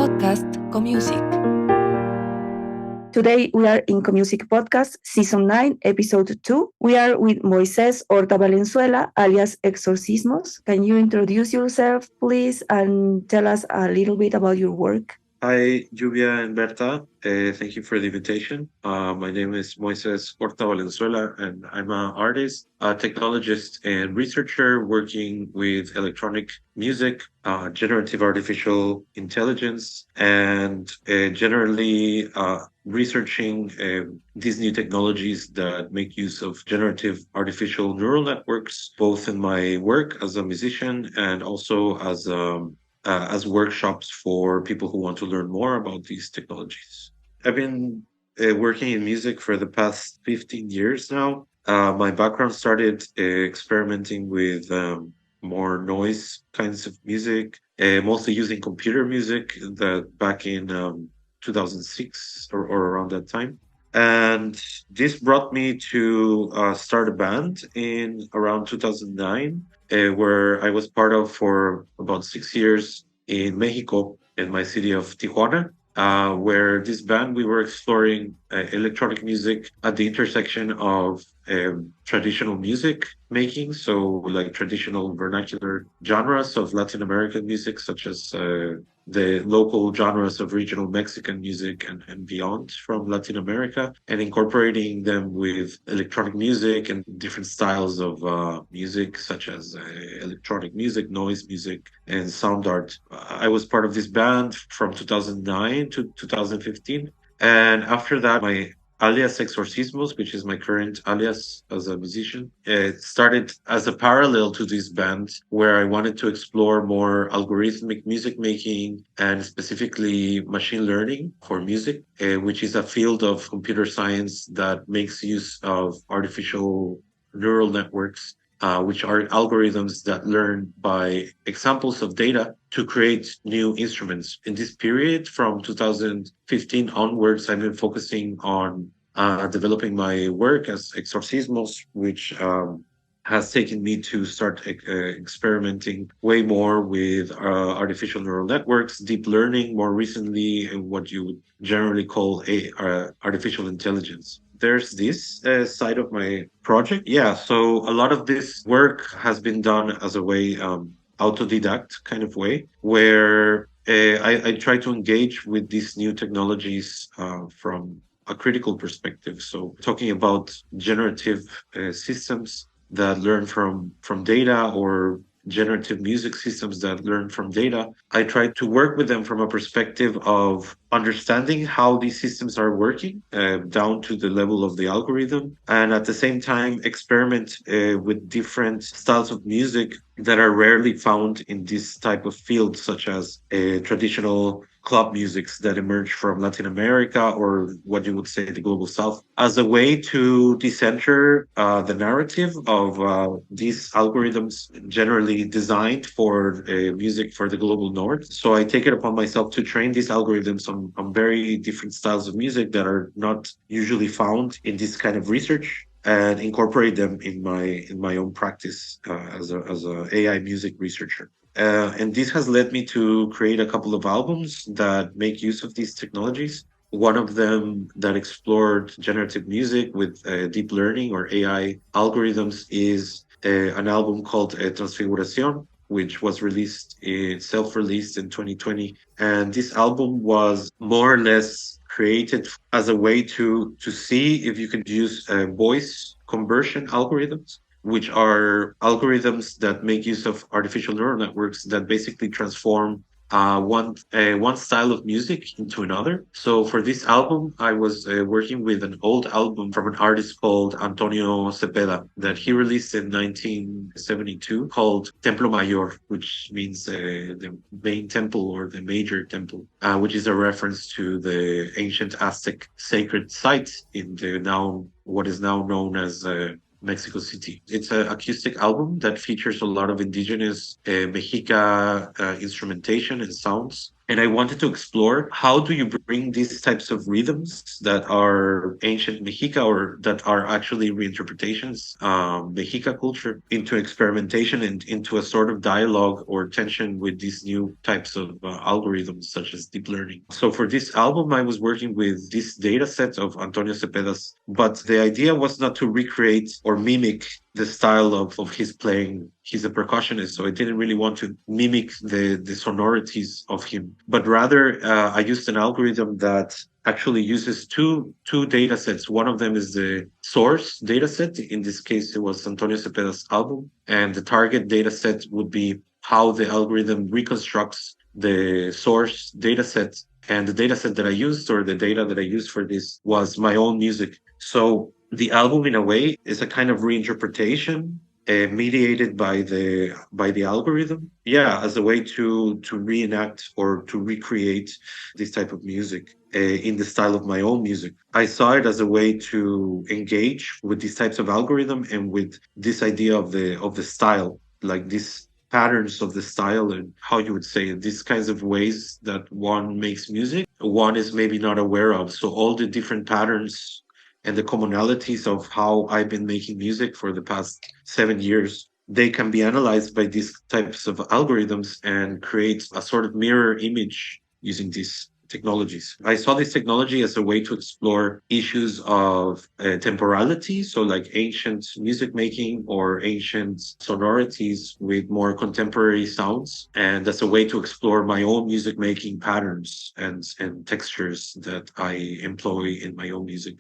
podcast Comusik. Today we are in Comusik Podcast, Season 9, Episode 2. We are with Moisés Horta Valenzuela, alias Hexorcismos. Can you introduce yourself, please, and tell us a little bit about your work? Hi, Lluvia and Berta. Thank you for the invitation. My name is Moisés Horta Valenzuela, and I'm an artist, a technologist, and researcher working with electronic music, generative artificial intelligence, and generally researching these new technologies that make use of generative artificial neural networks, both in my work as a musician and also as workshops for people who want to learn more about these technologies. I've been working in music for the past 15 years now. My background started experimenting with more noise kinds of music, mostly using computer music that back in 2006 or around that time. And this brought me to start a band in around 2009, where I was part of for about 6 years in Mexico, in my city of Tijuana, where this band, we were exploring electronic music at the intersection of traditional music making, so like traditional vernacular genres of Latin American music, such as the local genres of regional Mexican music and beyond from Latin America, and incorporating them with electronic music and different styles of music, such as electronic music, noise music, and sound art. I was part of this band from 2009 to 2015. And after that, my alias hexorcismos, which is my current alias as a musician, it started as a parallel to this band where I wanted to explore more algorithmic music making and specifically machine learning for music, which is a field of computer science that makes use of artificial neural networks, which are algorithms that learn by examples of data to create new instruments. In this period, from 2015 onwards, I've been focusing on developing my work as hexorcismos, which has taken me to start experimenting way more with artificial neural networks, deep learning more recently, and what you would generally call artificial intelligence. There's this side of my project. Yeah, so a lot of this work has been done as a way, autodidact kind of way, where I try to engage with these new technologies from a critical perspective. So talking about generative systems that learn from data, or generative music systems that learn from data, I try to work with them from a perspective of understanding how these systems are working, down to the level of the algorithm, and at the same time experiment with different styles of music that are rarely found in this type of field, such as traditional club musics that emerge from Latin America, or what you would say the global south, as a way to decenter the narrative of these algorithms generally designed for music for the global north. So I take it upon myself to train these algorithms on very different styles of music that are not usually found in this kind of research, and incorporate them in my own practice as a AI music researcher. And this has led me to create a couple of albums that make use of these technologies. One of them that explored generative music with deep learning or AI algorithms is an album called Transfiguración, which was self-released in 2020. And this album was more or less created as a way to see if you could use voice conversion algorithms, which are algorithms that make use of artificial neural networks that basically transform one style of music into another. So for this album, I was working with an old album from an artist called Antonio Cepeda that he released in 1972 called Templo Mayor, which means the main temple or the major temple, which is a reference to the ancient Aztec sacred site in what is now known as Mexico City. It's an acoustic album that features a lot of indigenous Mexica instrumentation and sounds. And I wanted to explore how do you bring these types of rhythms that are ancient Mexica or that are actually reinterpretations, Mexica culture, into experimentation and into a sort of dialogue or tension with these new types of algorithms such as deep learning. So for this album, I was working with this data set of Antonio Cepeda's, but the idea was not to recreate or mimic the style of his playing. He's a percussionist, so I didn't really want to mimic the sonorities of him, but rather I used an algorithm that actually uses two data sets. One of them is the source data set. In this case, it was Antonio Cepeda's album, and the target data set would be how the algorithm reconstructs the source data set. And the data set that I used, or the data that I used for this, was my own music. So the album, in a way, is a kind of reinterpretation mediated by the algorithm, yeah, as a way to reenact or to recreate this type of music in the style of my own music. I saw it as a way to engage with these types of algorithm and with this idea of the style, like these patterns of the style, and how you would say it, these kinds of ways that one makes music, one is maybe not aware of. So all the different patterns and the commonalities of how I've been making music for the past 7 years, they can be analyzed by these types of algorithms and create a sort of mirror image using these technologies. I saw this technology as a way to explore issues of temporality, so like ancient music making or ancient sonorities with more contemporary sounds, and as a way to explore my own music making patterns and textures that I employ in my own music.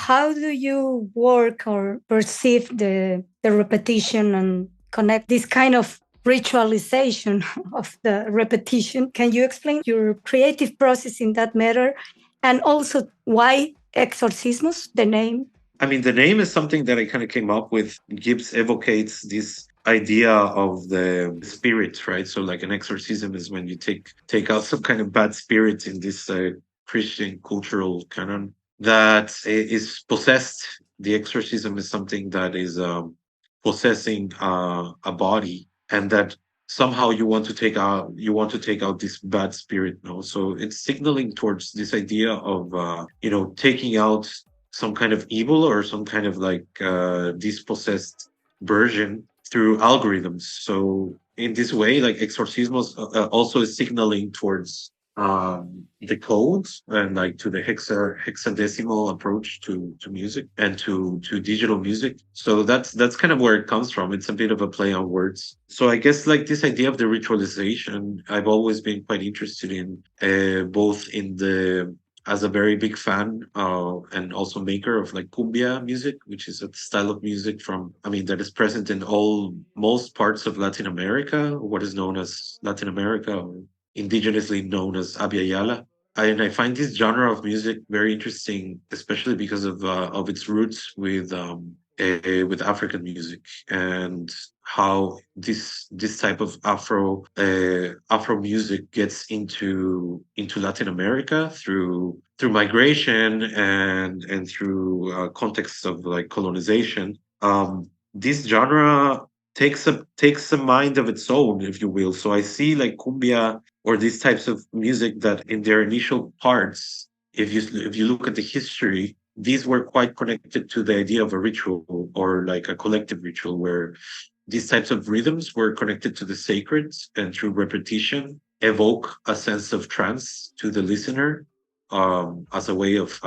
how do you work or perceive the repetition and connect this kind of ritualization of the repetition? Can you explain your creative process in that matter? And also why hexorcismos, the name? I mean, the name is something that I kind of came up with. Gibbs evocates this idea of the spirit, right? So, like an exorcism is when you take out some kind of bad spirit in this Christian cultural canon that is possessed. The exorcism is something that is possessing a body, and that somehow you want to take out this bad spirit. No, so it's signaling towards this idea of taking out some kind of evil or some kind of like dispossessed version through algorithms. So in this way, like exorcismos also is signaling towards the codes and like to the hexadecimal approach to music and to digital music. So that's kind of where it comes from. It's a bit of a play on words. So I guess like this idea of the ritualization, I've always been quite interested in, both in the as a very big fan and also maker of like cumbia music, which is a style of music that is present in most parts of Latin America, what is known as Latin America, or indigenously known as Abya Yala. And I find this genre of music very interesting, especially because of its roots with African music, and how this type of Afro music gets into Latin America through migration and through contexts of like colonization. This genre takes a mind of its own, if you will. So I see like cumbia or these types of music that in their initial parts, if you look at the history, these were quite connected to the idea of a ritual or like a collective ritual, where these types of rhythms were connected to the sacred and through repetition evoke a sense of trance to the listener, as a way of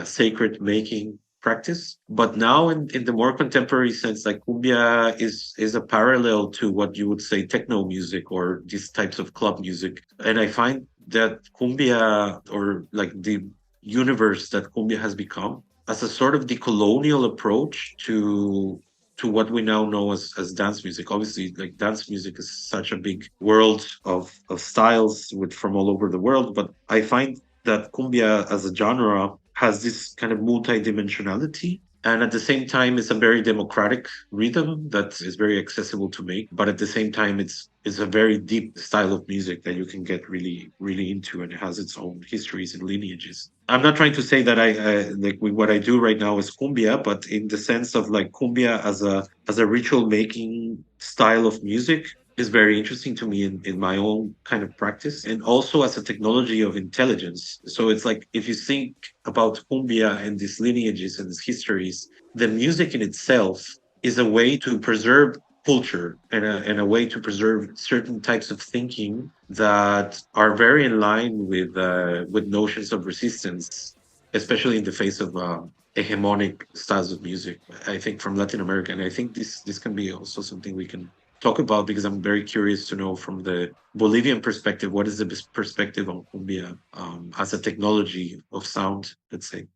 sacred making practice. But now in the more contemporary sense, like cumbia is a parallel to what you would say techno music or these types of club music. And I find that cumbia, or like the universe that cumbia has become, as a sort of decolonial approach to what we now know as dance music. Obviously, like dance music is such a big world of styles from all over the world, but I find that cumbia as a genre has this kind of multidimensionality, and at the same time it's a very democratic rhythm that is very accessible to make, but at the same time it's a very deep style of music that you can get really really into, and it has its own histories and lineages. I'm not trying to say that what I do right now is cumbia, but in the sense of like cumbia as a ritual making style of music is very interesting to me in my own kind of practice, and also as a technology of intelligence. So it's like if you think about cumbia and these lineages and these histories, the music in itself is a way to preserve culture and a way to preserve certain types of thinking that are very in line with notions of resistance, especially in the face of hegemonic styles of music. I think from Latin America, and I think this can be also something we can talk about, because I'm very curious to know from the Bolivian perspective, what is the perspective on cumbia as a technology of sound, let's say.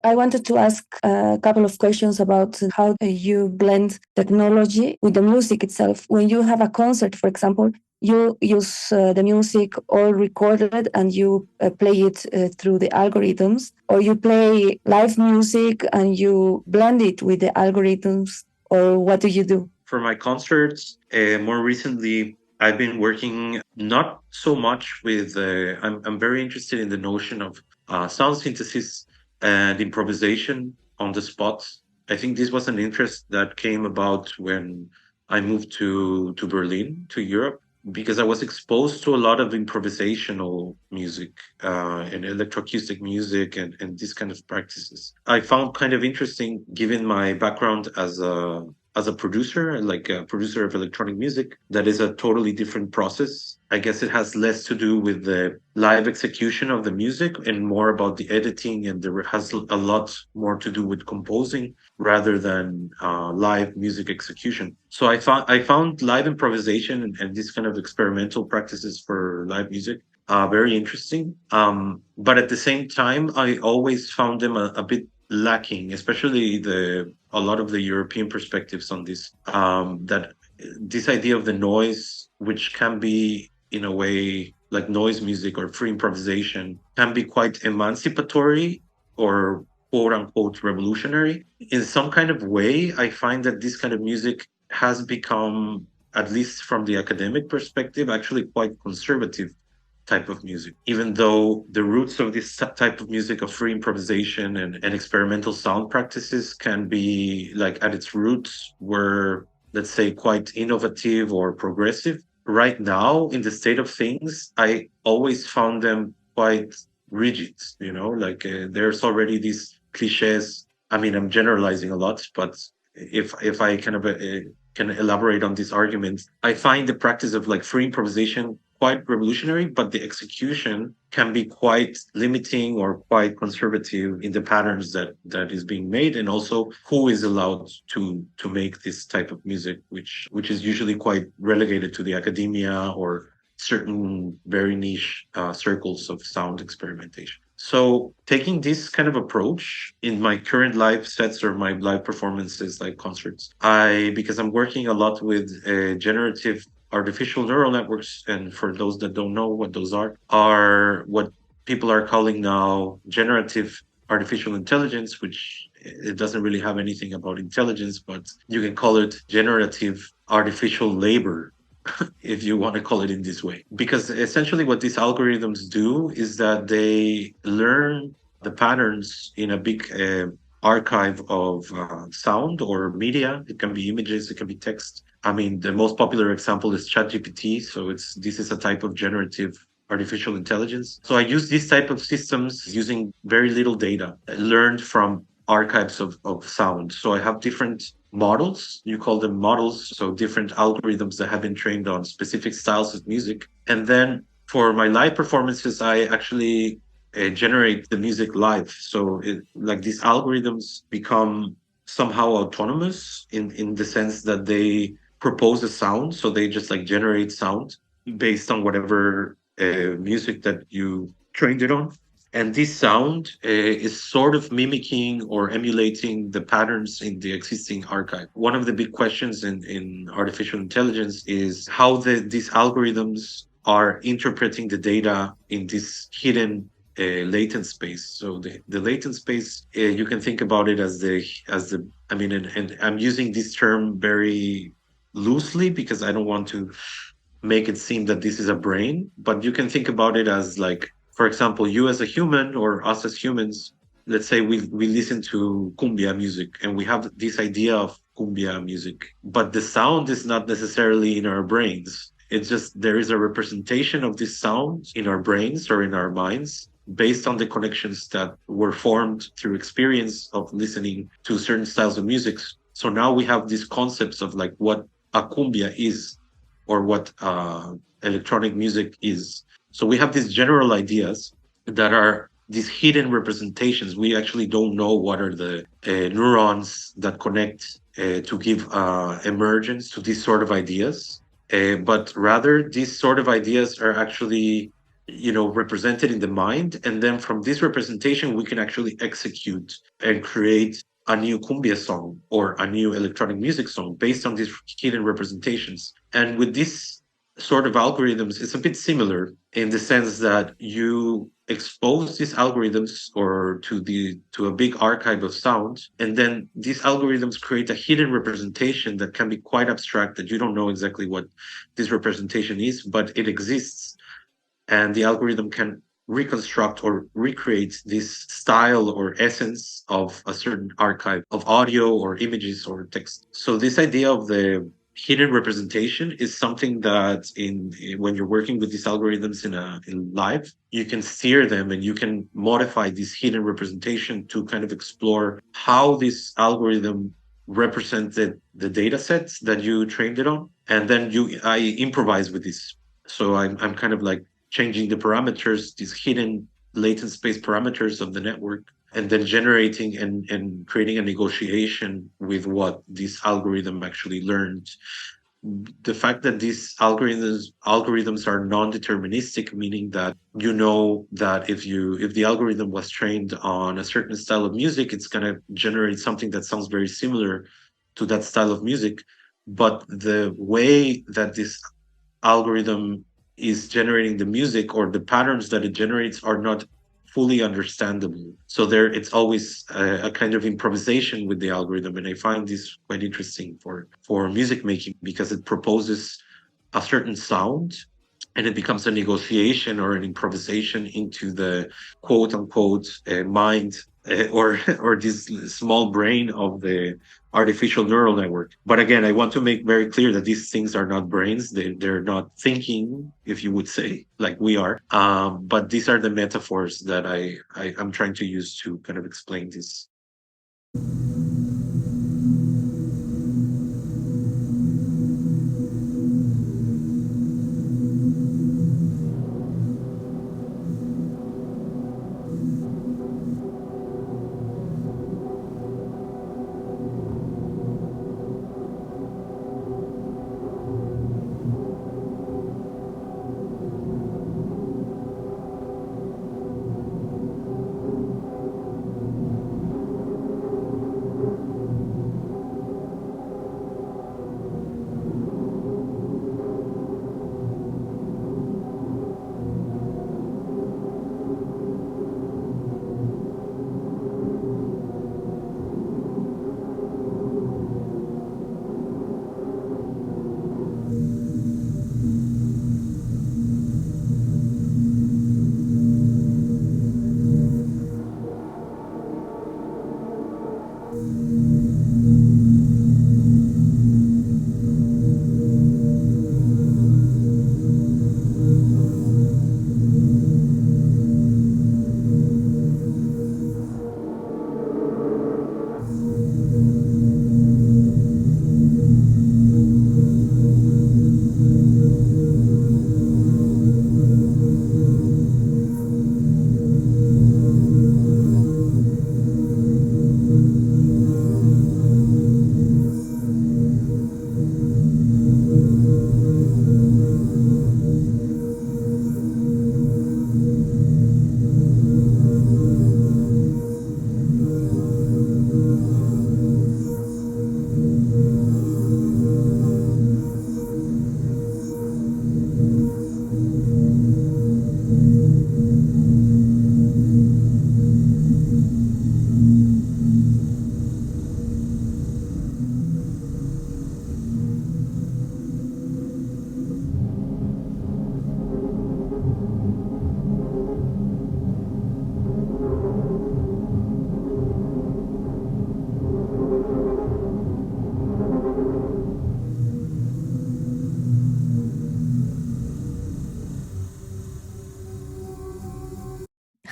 I wanted to ask a couple of questions about how you blend technology with the music itself. When you have a concert, for example, you use the music all recorded and you play it through the algorithms, or you play live music and you blend it with the algorithms, or what do you do? For my concerts, more recently, I've been working not so much with. I'm very interested in the notion of sound synthesis and improvisation on the spot. I think this was an interest that came about when I moved to Berlin, to Europe, because I was exposed to a lot of improvisational music and electroacoustic music and these kind of practices. I found kind of interesting, given my background as a producer, like a producer of electronic music, that is a totally different process. I guess it has less to do with the live execution of the music and more about the editing, and there has a lot more to do with composing rather than live music execution. So I found live improvisation and these kind of experimental practices for live music very interesting. But at the same time, I always found them a bit lacking, especially a lot of the European perspectives on this. That this idea of the noise, which can be in a way like noise music or free improvisation, can be quite emancipatory or quote unquote revolutionary. In some kind of way, I find that this kind of music has become, at least from the academic perspective, actually quite conservative type of music, even though the roots of this type of music of free improvisation and experimental sound practices can be like at its roots were, let's say, quite innovative or progressive. Right now, in the state of things, I always found them quite rigid, like there's already these cliches. I mean, I'm generalizing a lot, but if I kind of can elaborate on this argument, I find the practice of like free improvisation quite revolutionary, but the execution can be quite limiting or quite conservative in the patterns that is being made, and also who is allowed to make this type of music, which is usually quite relegated to the academia or certain very niche circles of sound experimentation. So taking this kind of approach in my current live sets or my live performances like concerts, because I'm working a lot with generative artificial neural networks, and for those that don't know what those are what people are calling now generative artificial intelligence, which it doesn't really have anything about intelligence, but you can call it generative artificial labor if you want to call it in this way. Because essentially what these algorithms do is that they learn the patterns in a big archive of sound or media. It can be images, it can be text. I mean, the most popular example is ChatGPT. So this is a type of generative artificial intelligence. So I use this type of systems using very little data learned from archives of sound. So I have different models. You call them models. So different algorithms that have been trained on specific styles of music. And then for my live performances, I actually generate the music live. So like these algorithms become somehow autonomous in the sense that they propose a sound. So they just like generate sound based on whatever music that you trained it on. And this sound is sort of mimicking or emulating the patterns in the existing archive. One of the big questions in artificial intelligence is how these algorithms are interpreting the data in this hidden latent space. So the latent space, you can think about it as the I mean, and I'm using this term very loosely because I don't want to make it seem that this is a brain, but you can think about it as like, for example, you as a human or us as humans, let's say we listen to cumbia music and we have this idea of cumbia music, but the sound is not necessarily in our brains. It's just there is a representation of this sound in our brains or in our minds based on the connections that were formed through experience of listening to certain styles of music. So now we have these concepts of like what a cumbia is or what electronic music is. So we have these general ideas that are these hidden representations. We actually don't know what are the neurons that connect to give emergence to these sort of ideas. But rather, these sort of ideas are actually, represented in the mind. And then from this representation, we can actually execute and create a new cumbia song or a new electronic music song based on these hidden representations. And with this sort of algorithms, it's a bit similar in the sense that you expose these algorithms or to a big archive of sound, and then these algorithms create a hidden representation that can be quite abstract, that you don't know exactly what this representation is, but it exists, and the algorithm can reconstruct or recreate this style or essence of a certain archive of audio or images or text. So this idea of the hidden representation is something that when you're working with these algorithms in live, you can steer them and you can modify this hidden representation to kind of explore how this algorithm represented the data sets that you trained it on. And then I improvise with this. So I'm kind of like changing the parameters, these hidden latent space parameters of the network, and then generating and creating a negotiation with what this algorithm actually learned the fact that these algorithms are non-deterministic, meaning that you know that if the algorithm was trained on a certain style of music, it's going to generate something that sounds very similar to that style of music. But the way that this algorithm is generating the music, or the patterns that it generates, are not fully understandable. So there, it's always a kind of improvisation with the algorithm, and I find this quite interesting for music making, because it proposes a certain sound, and it becomes a negotiation or an improvisation into the quote unquote mind, or this small brain of the artificial neural network. But again, I want to make very clear that these things are not brains. They're not thinking, if you would say, like we are. But these are the metaphors that I'm trying to use to kind of explain this.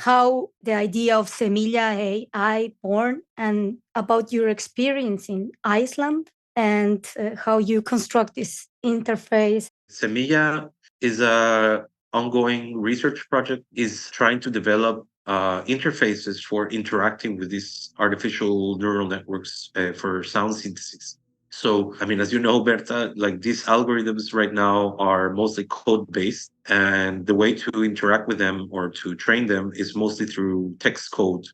How the idea of Semilla AI born, and about your experience in Iceland, and how you construct this interface. Semilla is a ongoing research project, is trying to develop interfaces for interacting with these artificial neural networks for sound synthesis. So, I mean, as you know, Berta, like these algorithms right now are mostly code based, and the way to interact with them or to train them is mostly through text code,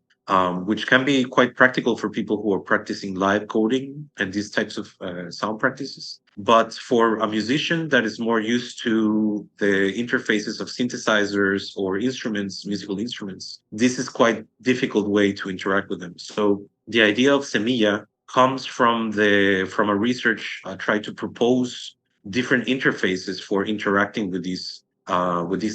which can be quite practical for people who are practicing live coding and these types of sound practices. But for a musician that is more used to the interfaces of synthesizers or instruments, musical instruments, this is quite difficult way to interact with them. So the idea of Semilla comes from a research tried to propose different interfaces for interacting with these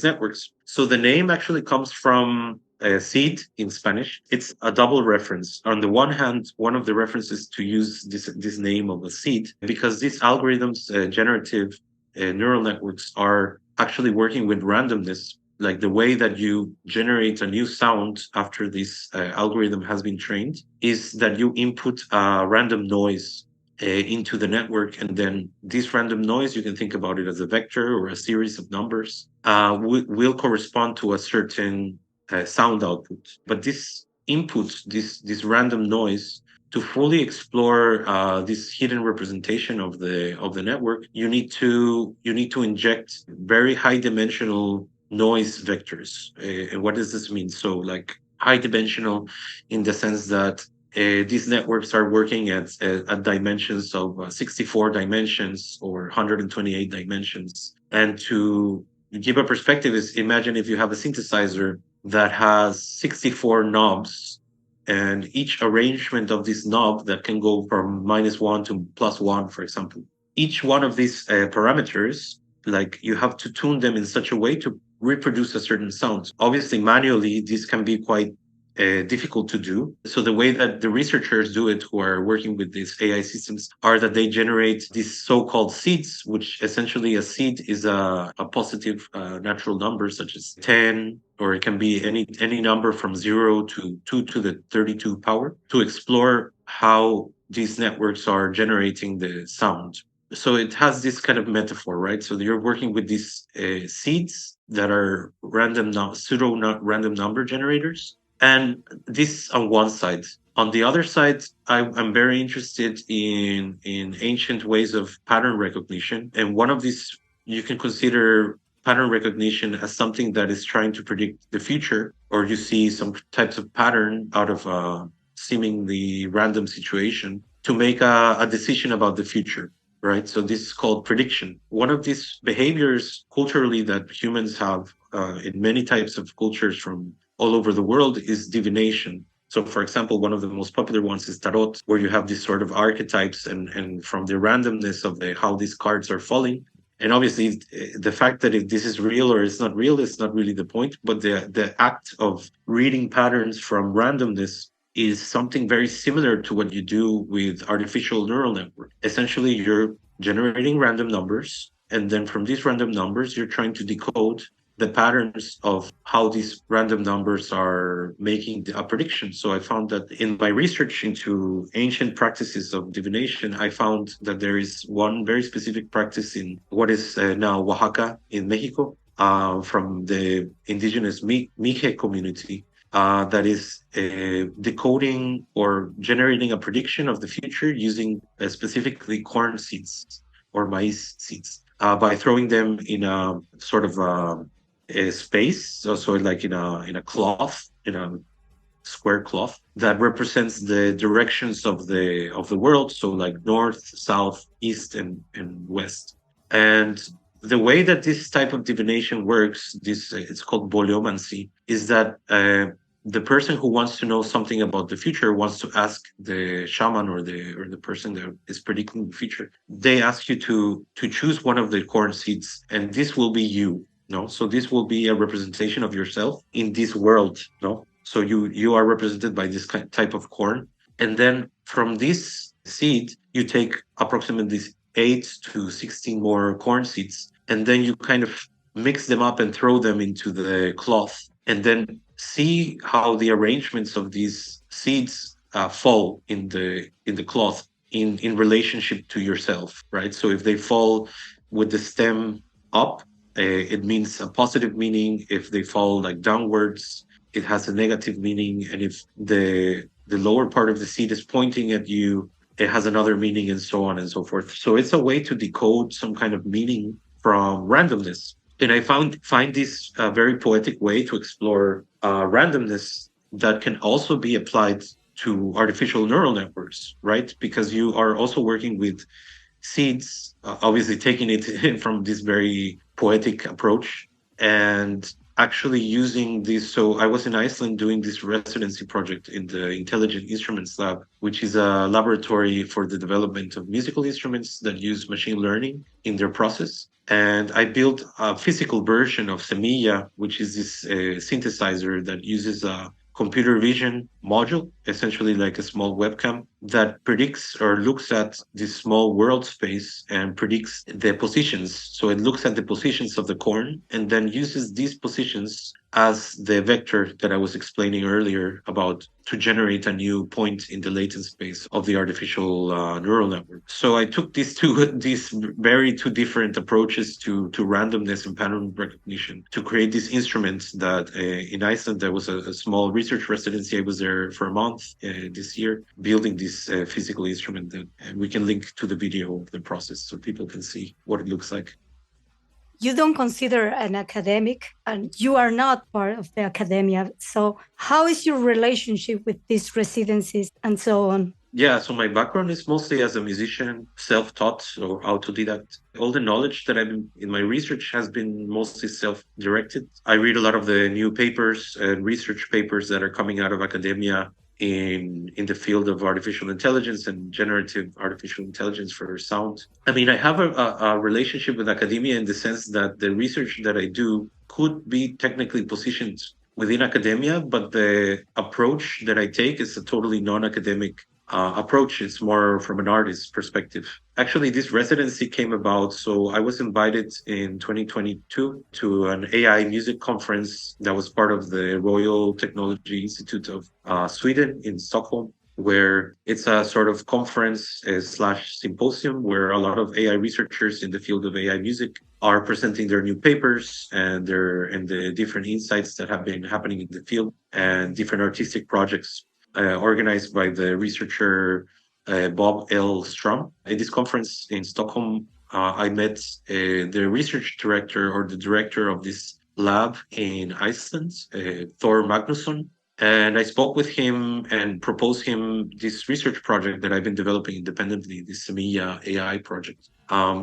networks. So the name actually comes from seed in Spanish. It's a double reference. On the one hand, one of the references to use this name of a seed, because these algorithms, generative neural networks, are actually working with randomness. Like the way that you generate a new sound after this algorithm has been trained is that you input a random noise into the network, and then this random noise, you can think about it as a vector or a series of numbers, will correspond to a certain sound output. But this input, this random noise, to fully explore this hidden representation of the network, you need to inject very high dimensional noise vectors. And what does this mean? So, like, high dimensional in the sense that these networks are working at dimensions of 64 dimensions or 128 dimensions. And to give a perspective, is imagine if you have a synthesizer that has 64 knobs, and each arrangement of this knob that can go from -1 to +1, for example. Each one of these parameters, like, you have to tune them in such a way to reproduce a certain sound. Obviously, manually, this can be quite difficult to do. So the way that the researchers do it, who are working with these AI systems, are that they generate these so-called seeds, which essentially a seed is a positive natural number, such as 10, or it can be any number from 0 to 2 to the 32 power, to explore how these networks are generating the sound. So it has this kind of metaphor, right? So you're working with these seeds that are pseudo-random number generators. And this on one side. On the other side, I'm very interested in ancient ways of pattern recognition. And one of these, you can consider pattern recognition as something that is trying to predict the future, or you see some types of pattern out of a seemingly random situation to make a decision about the future, right? So this is called prediction. One of these behaviors culturally that humans have in many types of cultures from all over the world is divination. So, for example, one of the most popular ones is tarot, where you have these sort of archetypes, and from the randomness of how these cards are falling. And obviously, the fact that if this is real or it's not real is not really the point, but the act of reading patterns from randomness is something very similar to what you do with artificial neural network. Essentially, you're generating random numbers, and then from these random numbers, you're trying to decode the patterns of how these random numbers are making a prediction. So I found that in my research into ancient practices of divination, I found that there is one very specific practice in what is now Oaxaca in Mexico, from the indigenous Mije community, that is decoding or generating a prediction of the future using specifically corn seeds or maize seeds, by throwing them in a sort of a space, so like in a cloth, in a square cloth that represents the directions of the world, so like north, south, east, and west. And the way that this type of divination works, this it's called boliomancy, is that the person who wants to know something about the future wants to ask the shaman or the person that is predicting the future. They ask you to choose one of the corn seeds, and this will be you. No, so this will be a representation of yourself in this world. No, so you are represented by this type of corn, and then from this seed you take approximately 8 to 16 more corn seeds, and then you kind of mix them up and throw them into the cloth, and then see how the arrangements of these seeds fall in the cloth in relationship to yourself, right? So if they fall with the stem up, it means a positive meaning. If they fall like downwards, it has a negative meaning. And if the lower part of the seed is pointing at you, it has another meaning, and so on and so forth. So it's a way to decode some kind of meaning from randomness. And I find this a very poetic way to explore randomness that can also be applied to artificial neural networks, right? Because you are also working with seeds, obviously taking it from this very poetic approach and actually using this. So I was in Iceland doing this residency project in the Intelligent Instruments Lab, which is a laboratory for the development of musical instruments that use machine learning in their process. And I built a physical version of Semilla, which is this synthesizer that uses a computer vision module, essentially like a small webcam, that predicts or looks at this small world space and predicts the positions. So it looks at the positions of the corn and then uses these positions as the vector that I was explaining earlier about to generate a new point in the latent space of the artificial neural network. So I took these very two different approaches to randomness and pattern recognition to create these instruments that in Iceland, there was a small research residency. I was there for a month this year, building this physical instrument that we can link to the video of the process so people can see what it looks like. You don't consider an academic and you are not part of the academia. So how is your relationship with these residencies and so on? Yeah, so my background is mostly as a musician, self-taught or autodidact. All the knowledge that I've been in my research has been mostly self-directed. I read a lot of the new papers and research papers that are coming out of academia in the field of artificial intelligence and generative artificial intelligence for sound. I mean, I have a relationship with academia in the sense that the research that I do could be technically positioned within academia, but the approach that I take is a totally non-academic approach. It's more from an artist's perspective. Actually, this residency came about. So I was invited in 2022 to an AI music conference that was part of the Royal Technology Institute of Sweden in Stockholm, where it's a sort of conference slash symposium where a lot of AI researchers in the field of AI music are presenting their new papers and the different insights that have been happening in the field and different artistic projects organized by the researcher Bob L. Strum. At this conference in Stockholm, I met the research director or the director of this lab in Iceland, Thor Magnusson. And I spoke with him and proposed him this research project that I've been developing independently, this Semilla AI project,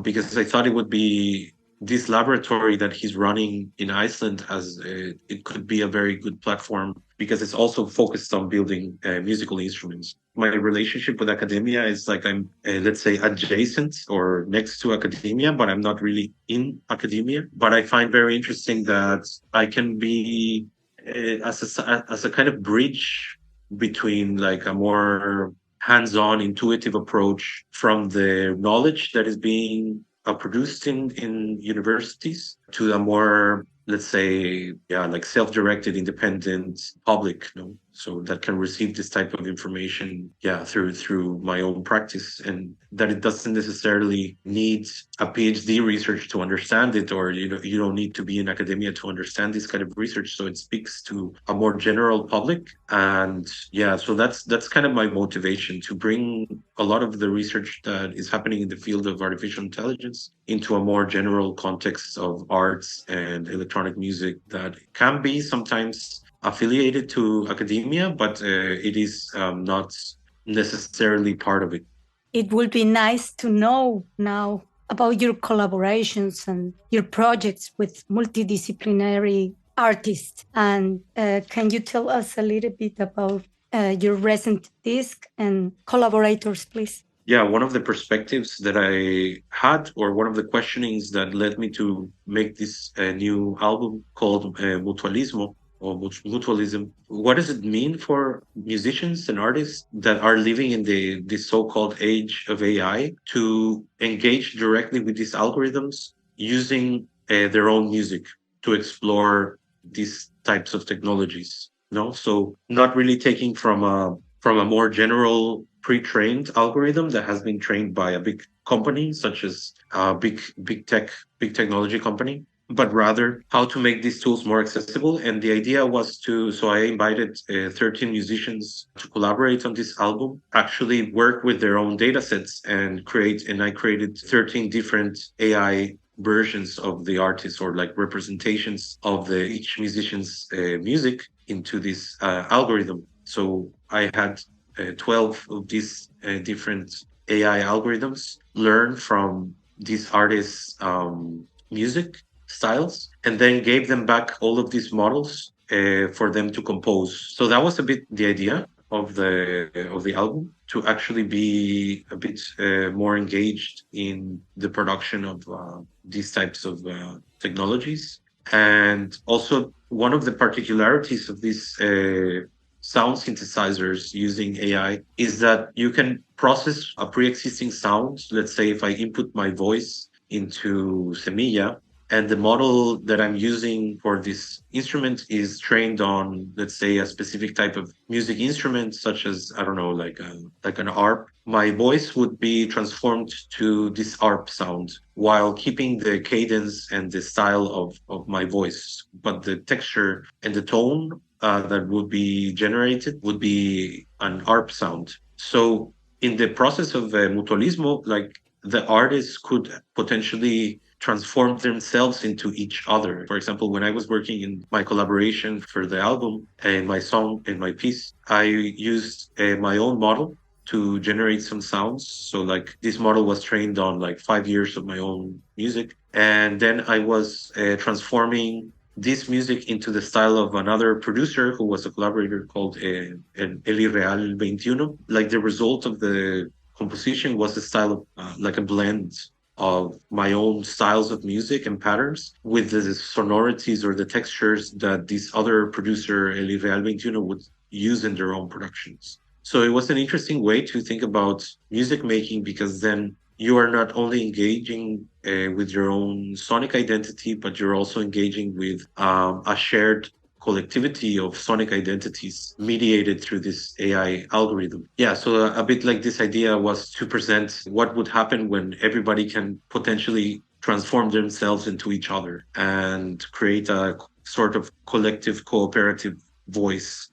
because I thought it would be this laboratory that he's running in Iceland it could be a very good platform because it's also focused on building musical instruments. My relationship with academia is like I'm, let's say, adjacent or next to academia, but I'm not really in academia. But I find very interesting that I can be as a kind of bridge between like a more hands-on intuitive approach from the knowledge that is being produced in universities to a more, let's say, like self-directed, independent public, so that can receive this type of information, through my own practice, and that it doesn't necessarily need a PhD research to understand it, or you don't need to be in academia to understand this kind of research. So it speaks to a more general public, and so that's kind of my motivation to bring a lot of the research that is happening in the field of artificial intelligence into a more general context of arts and electronic music that can be sometimes affiliated to academia, but it is not necessarily part of it. It would be nice to know now about your collaborations and your projects with multidisciplinary artists. And can you tell us a little bit about your recent disc and collaborators, please? Yeah, one of the perspectives that I had, or one of the questionings that led me to make this new album called Mutualismo, or mutualism. What does it mean for musicians and artists that are living in the so-called age of AI to engage directly with these algorithms using their own music to explore these types of technologies? So not really taking from a more general pre-trained algorithm that has been trained by a big company, such as a big technology company, but rather how to make these tools more accessible. And the idea was so I invited 13 musicians to collaborate on this album, actually work with their own data sets and I created 13 different AI versions of the artist, or like representations of each musician's music into this algorithm. So I had 12 of these different AI algorithms learn from these artists' music styles, and then gave them back all of these models for them to compose. So that was a bit the idea of the album, to actually be a bit more engaged in the production of these types of technologies. And also, one of the particularities of these sound synthesizers using AI is that you can process a pre-existing sound. Let's say if I input my voice into Semilla, And the model that I'm using for this instrument is trained on, let's say, a specific type of music instrument, such as, I don't know, like an harp. My voice would be transformed to this harp sound while keeping the cadence and the style of my voice. But the texture and the tone that would be generated would be an harp sound. So in the process of mutualismo, like the artists could potentially transform themselves into each other. For example, when I was working in my collaboration for the album and my song and my piece, I used my own model to generate some sounds. So like this model was trained on like 5 years of my own music. And then I was transforming this music into the style of another producer who was a collaborator called Eli Real 21. Like the result of the composition was a style of like a blend of my own styles of music and patterns with the sonorities or the textures that this other producer, Eli Real 21, would use in their own productions. So it was an interesting way to think about music making because then you are not only engaging with your own sonic identity, but you're also engaging with a shared collectivity of sonic identities mediated through this AI algorithm. Yeah, so a bit like this idea was to present what would happen when everybody can potentially transform themselves into each other and create a sort of collective cooperative voice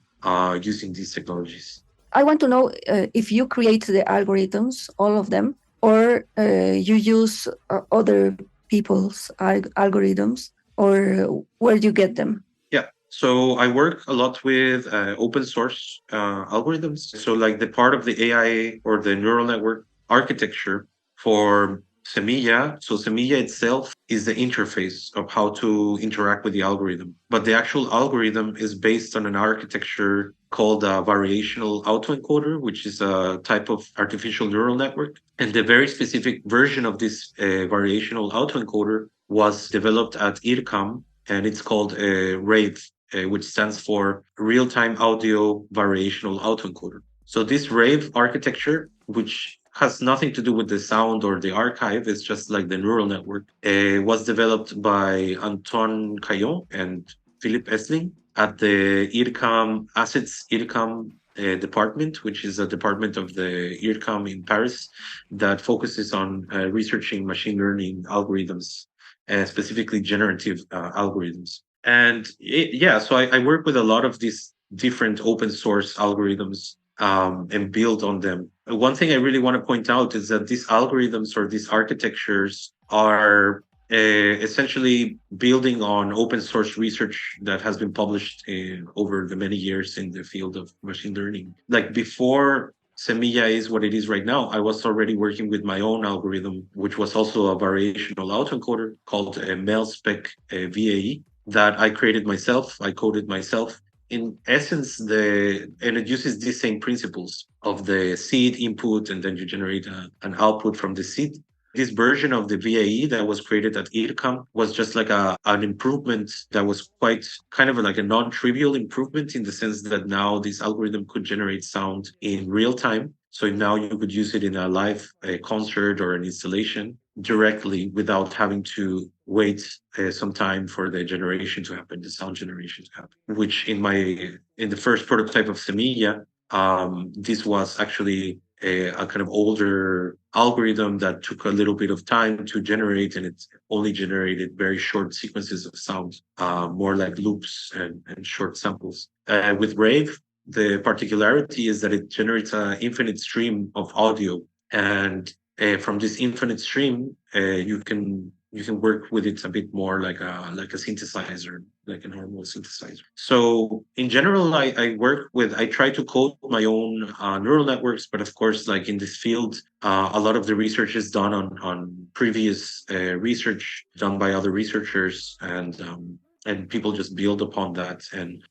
using these technologies. I want to know if you create the algorithms, all of them, or you use other people's algorithms, or where you get them. Yeah. So I work a lot with open source algorithms. So like the part of the AI or the neural network architecture for Semilla. So Semilla itself is the interface of how to interact with the algorithm. But the actual algorithm is based on an architecture called a variational autoencoder, which is a type of artificial neural network. And the very specific version of this variational autoencoder was developed at IRCAM, and it's called RAVE, which stands for Real-Time Audio Variational Autoencoder. So this RAVE architecture, which has nothing to do with the sound or the archive, it's just like the neural network, was developed by Antoine Caillon and Philippe Esling at the IRCAM Assets IRCAM department, which is a department of the IRCAM in Paris that focuses on researching machine learning algorithms, specifically generative algorithms. And so I work with a lot of these different open source algorithms and build on them. One thing I really want to point out is that these algorithms or these architectures are essentially building on open source research that has been published over the many years in the field of machine learning. Like before Semilla is what it is right now, I was already working with my own algorithm, which was also a variational autoencoder called MelSpec VAE that I created myself. I coded myself. In essence, and it uses these same principles of the seed input, and then you generate an output from the seed. This version of the VAE that was created at IRCAM was just like an improvement that was quite kind of like a non-trivial improvement in the sense that now this algorithm could generate sound in real time. So now you could use it in a live concert or an installation directly without having to wait some time for the generation to happen, the sound generation to happen. Which in the first prototype of Semilla, this was actually a kind of older algorithm that took a little bit of time to generate, and it only generated very short sequences of sound, more like loops and short samples. With Rave, the particularity is that it generates an infinite stream of audio, and from this infinite stream, you can work with it a bit more like a synthesizer, like a normal synthesizer. So in general, I try to code my own neural networks, but of course, like in this field, a lot of the research is done on previous research done by other researchers, and people just build upon that and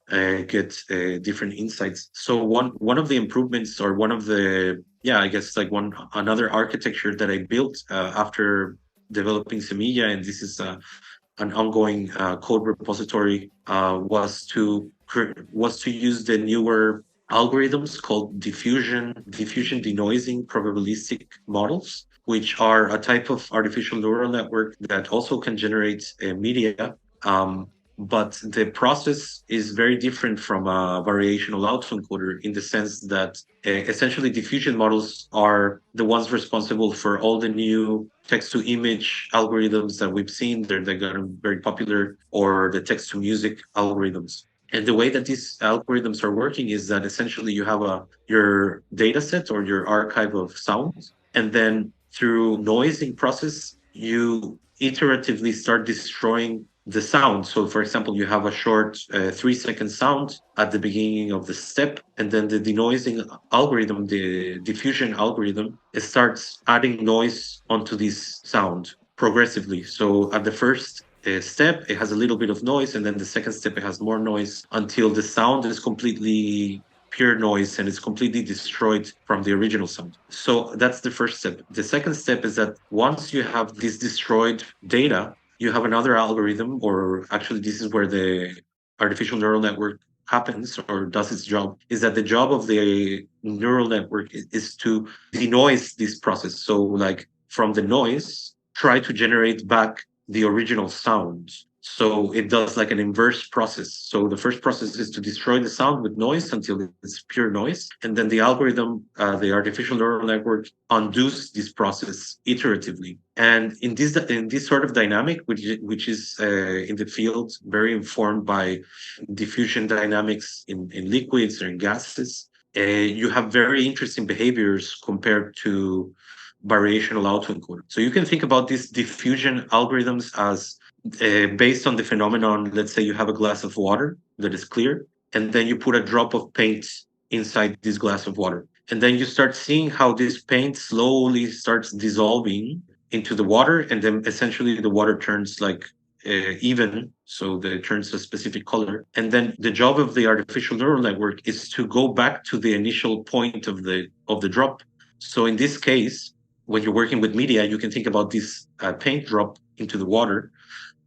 get different insights. So one of the improvements, or one of the I guess like another architecture that I built after developing Semilla, and this is an ongoing code repository, was to use the newer algorithms called diffusion denoising probabilistic models, which are a type of artificial neural network that also can generate media. But the process is very different from a variational autoencoder in the sense that essentially diffusion models are the ones responsible for all the new text to image algorithms that we've seen. They're gotten very popular, or the text to music algorithms. And the way that these algorithms are working is that essentially you have your data set or your archive of sounds, and then through noising process, you iteratively start destroying the sound. So, for example, you have a short 3 second sound at the beginning of the step, and then the denoising algorithm, the diffusion algorithm, it starts adding noise onto this sound progressively. So, at the first step, it has a little bit of noise, and then the second step, it has more noise until the sound is completely pure noise and it's completely destroyed from the original sound. So that's the first step. The second step is that once you have this destroyed data, you have another algorithm, or actually, this is where the artificial neural network happens or does its job, is that the job of the neural network is to denoise this process. So, like from the noise, try to generate back the original sound. So it does like an inverse process. So the first process is to destroy the sound with noise until it's pure noise. And then the algorithm, the artificial neural network, undoes this process iteratively. And in this sort of dynamic, which is in the field very informed by diffusion dynamics in liquids or in gases, you have very interesting behaviors compared to variational autoencoder. So you can think about these diffusion algorithms as based on the phenomenon. Let's say you have a glass of water that is clear, and then you put a drop of paint inside this glass of water. And then you start seeing how this paint slowly starts dissolving into the water, and then essentially the water turns like even, so that it turns a specific color. And then the job of the artificial neural network is to go back to the initial point of the drop. So in this case, when you're working with media, you can think about this paint drop into the water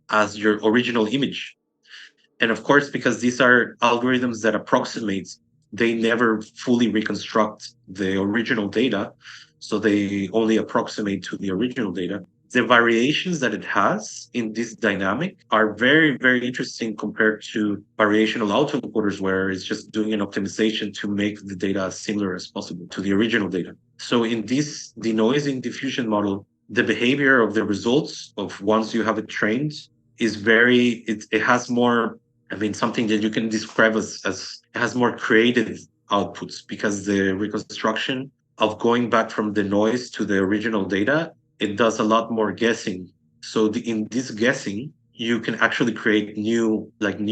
as your original image. And of course, because these are algorithms that approximate, they never fully reconstruct the original data. So they only approximate to the original data. The variations that it has in this dynamic are very, very interesting compared to variational autoencoders, where it's just doing an optimization to make the data as similar as possible to the original data. So in this denoising diffusion model, the behavior of the results of once you have it trained is it has more, something that you can describe as it has more creative outputs, because the reconstruction of going back from the noise to the original data, it does a lot more guessing. So in this guessing, you can actually create new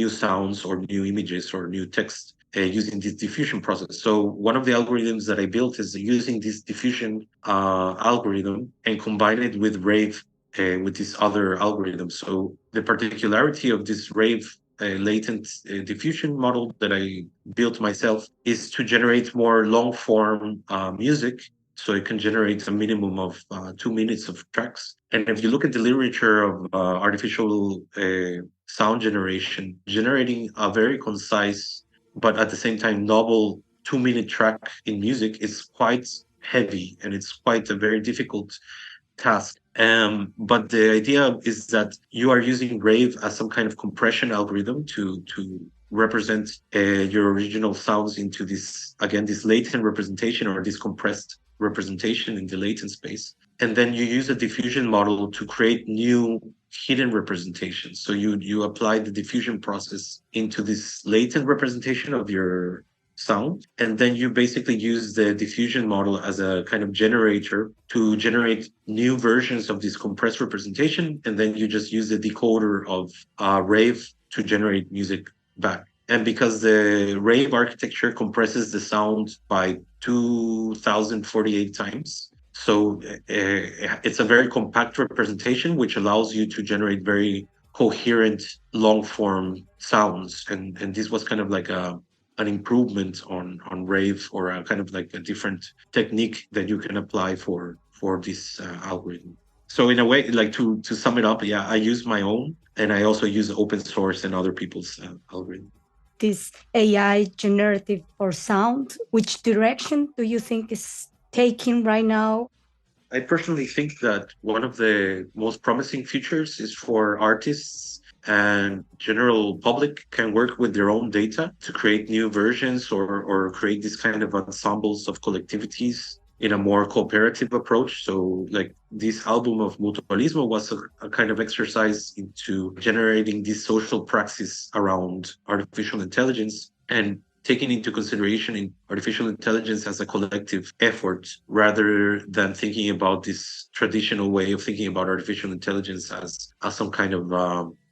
sounds or new images or new text using this diffusion process. So one of the algorithms that I built is using this diffusion algorithm and combine it with Rave, with this other algorithm. So the particularity of this Rave latent diffusion model that I built myself is to generate more long form music. So it can generate a minimum of 2 minutes of tracks. And if you look at the literature of artificial sound generation, generating a very concise but at the same time novel 2 minute track in music is quite heavy, and it's quite a very difficult task. But the idea is that you are using Rave as some kind of compression algorithm to represent your original sounds into this latent representation, or this compressed representation in the latent space. And then you use a diffusion model to create new hidden representations. So you apply the diffusion process into this latent representation of your sound, and then you basically use the diffusion model as a kind of generator to generate new versions of this compressed representation, and then you just use the decoder of Rave to generate music back. And because the Rave architecture compresses the sound by 2048 times, so it's a very compact representation, which allows you to generate very coherent long form sounds. And this was kind of like an improvement on Rave, or a kind of like a different technique that you can apply for this algorithm. So in a way, like to sum it up, yeah, I use my own, and I also use open source and other people's algorithm. this AI generative for sound? Which direction do you think is taking right now? I personally think that one of the most promising futures is for artists and general public can work with their own data to create new versions or create these kind of ensembles of collectivities in a more cooperative approach. So like this album of Mutualismo was a kind of exercise into generating this social praxis around artificial intelligence and taking into consideration in artificial intelligence as a collective effort rather than thinking about this traditional way of thinking about artificial intelligence as some kind of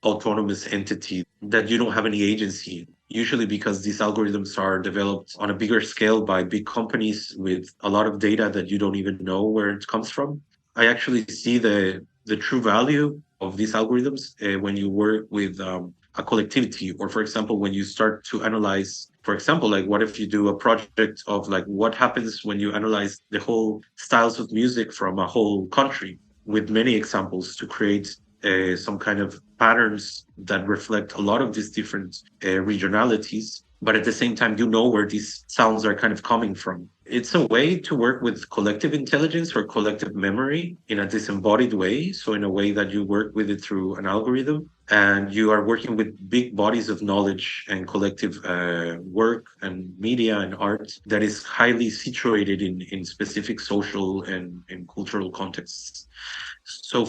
autonomous entity that you don't have any agency in. Usually because these algorithms are developed on a bigger scale by big companies with a lot of data that you don't even know where it comes from. I actually see the true value of these algorithms when you work with a collectivity, or for example, when you start to analyze, for example, like what if you do a project of like what happens when you analyze the whole styles of music from a whole country with many examples to create some kind of patterns that reflect a lot of these different regionalities, but at the same time you know where these sounds are kind of coming from. It's a way to work with collective intelligence or collective memory in a disembodied way, so in a way that you work with it through an algorithm and you are working with big bodies of knowledge and collective work and media and art that is highly situated in specific social and cultural contexts. So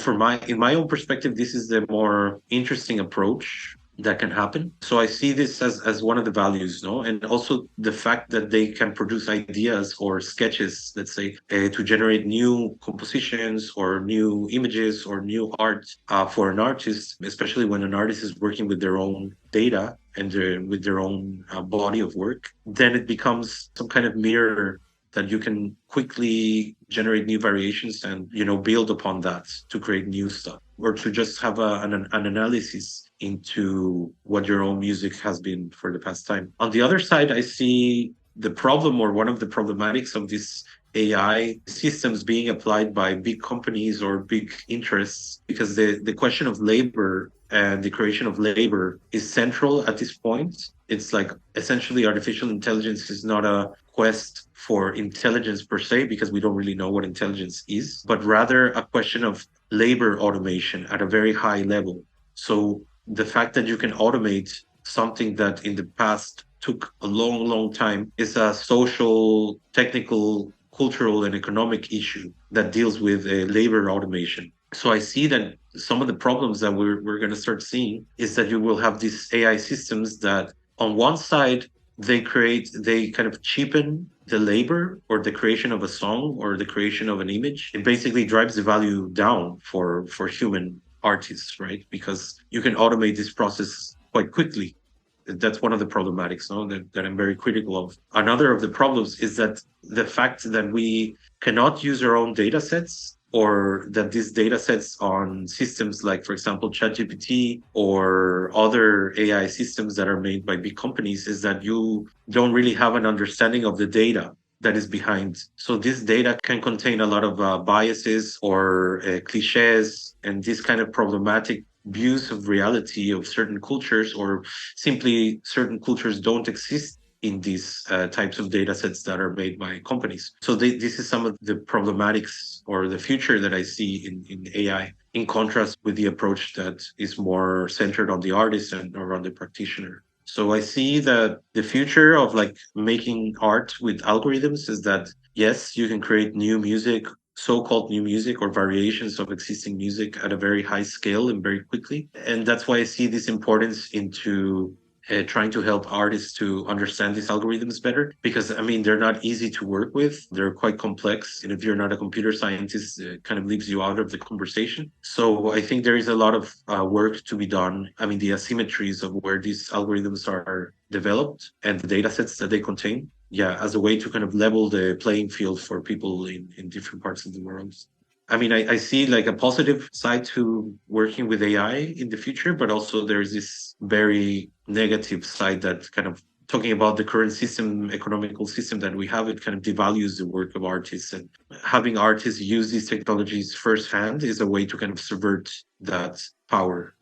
in my own perspective, this is the more interesting approach that can happen. So I see this as one of the values, no? And also the fact that they can produce ideas or sketches, let's say, to generate new compositions or new images or new art for an artist, especially when an artist is working with their own data and with their own body of work, then it becomes some kind of mirror that you can quickly generate new variations and build upon that to create new stuff, or to just have an analysis into what your own music has been for the past time. On the other side, I see the problem, or one of the problematics of these AI systems being applied by big companies or big interests, because the question of labor and the creation of labor is central at this point. It's like essentially artificial intelligence is not a quest for intelligence per se, because we don't really know what intelligence is, but rather a question of labor automation at a very high level. So the fact that you can automate something that in the past took a long, long time is a social, technical, cultural, and economic issue that deals with labor automation. So I see that some of the problems that we're going to start seeing is that you will have these AI systems that on one side, they kind of cheapen the labor or the creation of a song or the creation of an image. It basically drives the value down for human artists, right? Because you can automate this process quite quickly. That's one of the problematics, no? that I'm very critical of. Another of the problems is that the fact that we cannot use our own data sets, or that these data sets on systems like, for example, ChatGPT or other AI systems that are made by big companies, is that you don't really have an understanding of the data that is behind. So this data can contain a lot of biases or cliches and this kind of problematic views of reality of certain cultures, or simply certain cultures don't exist in these types of data sets that are made by companies. So this is some of the problematics or the future that I see in AI, in contrast with the approach that is more centered on the artist and or on the practitioner. So I see that the future of like making art with algorithms is that, yes, you can create new music, so-called new music or variations of existing music at a very high scale and very quickly. And that's why I see this importance into trying to help artists to understand these algorithms better, because I mean, they're not easy to work with. They're quite complex. And if you're not a computer scientist, it kind of leaves you out of the conversation. So I think there is a lot of work to be done. I mean, the asymmetries of where these algorithms are developed and the data sets that they contain. Yeah, as a way to kind of level the playing field for people in different parts of the world. I mean, I see like a positive side to working with AI in the future, but also there's this very negative side that kind of talking about the current system, economical system that we have, it kind of devalues the work of artists. And having artists use these technologies firsthand is a way to kind of subvert that power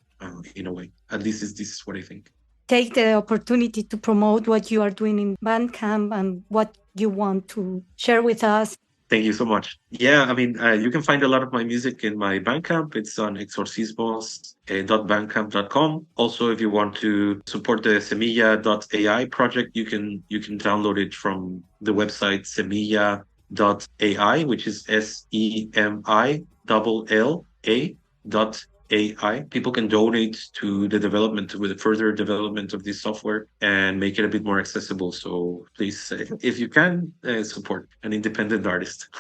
in a way. At least this is what I think. take the opportunity to promote what you are doing in Bandcamp and what you want to share with us. Thank you so much. Yeah, I mean, you can find a lot of my music in my Bandcamp. It's on hexorcismos.bandcamp.com. Also, if you want to support the Semilla.ai project, you can download it from the website semilla.ai, which is SEMILLA.ai. People can donate to the development, with the further development of this software and make it a bit more accessible. So please, if you can, support an independent artist.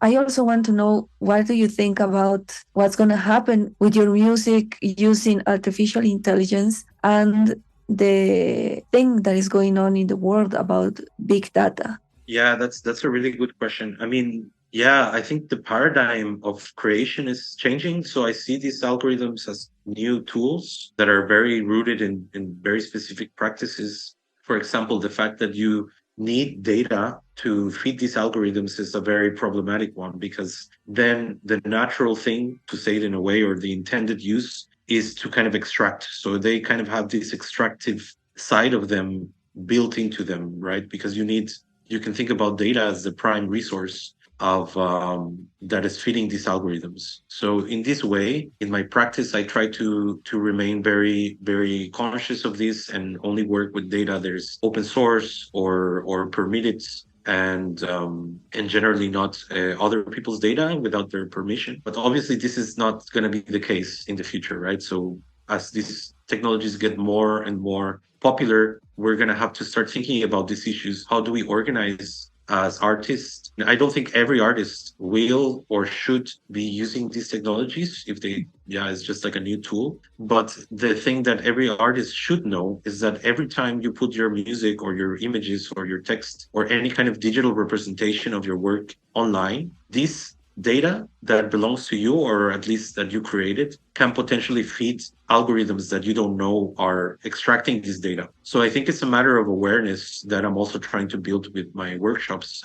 I also want to know, what do you think about what's going to happen with your music using artificial intelligence and the thing that is going on in the world about big data? Yeah, that's a really good question. I mean, yeah, I think the paradigm of creation is changing. So I see these algorithms as new tools that are very rooted in very specific practices. For example, the fact that you need data to feed these algorithms is a very problematic one, because then the natural thing, to say it in a way, or the intended use, is to kind of extract. So they kind of have this extractive side of them built into them, right? Because you can think about data as the prime resource of that is feeding these algorithms. So in this way, in my practice, I try to remain very, very conscious of this and only work with data that is open source or permitted, and generally not other people's data without their permission. But obviously, this is not going to be the case in the future, right? So as these technologies get more and more popular, we're going to have to start thinking about these issues. How do we organize as artists? I don't think every artist will or should be using these technologies if it's just like a new tool. But the thing that every artist should know is that every time you put your music or your images or your text or any kind of digital representation of your work online, this data that belongs to you, or at least that you created, can potentially feed algorithms that you don't know are extracting this data. So I think it's a matter of awareness that I'm also trying to build with my workshops.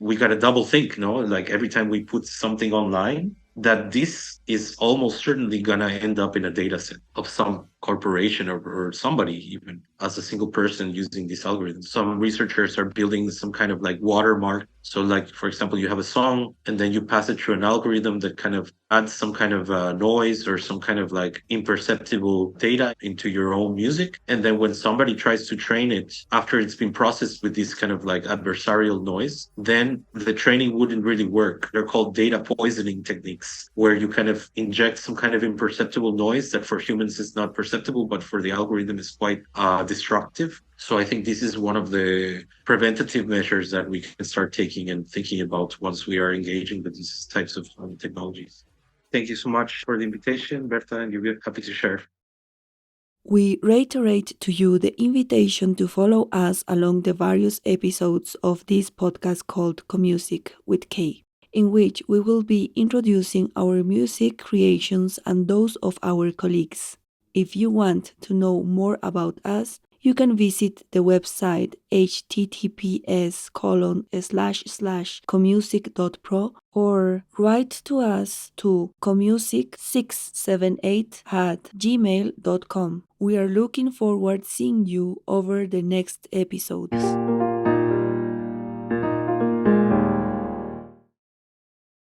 We got to double think, no? Like every time we put something online, that this is almost certainly going to end up in a data set of some corporation or somebody, even as a single person using these algorithms. Some researchers are building some kind of like watermark. So like, for example, you have a song and then you pass it through an algorithm that kind of adds some kind of noise or some kind of like imperceptible data into your own music. And then when somebody tries to train it after it's been processed with this kind of like adversarial noise, then the training wouldn't really work. They're called data poisoning techniques, where you kind of inject some kind of imperceptible noise that for humans is not perceptible, but for the algorithm is quite destructive. So I think this is one of the preventative measures that we can start taking and thinking about once we are engaging with these types of technologies. Thank you so much for the invitation, Berta, and you'll be happy to share. We reiterate to you the invitation to follow us along the various episodes of this podcast called Comusik with K, in which we will be introducing our music creations and those of our colleagues. If you want to know more about us, you can visit the website https://comusik.pro or write to us to comusik678@gmail.com. We are looking forward to seeing you over the next episodes.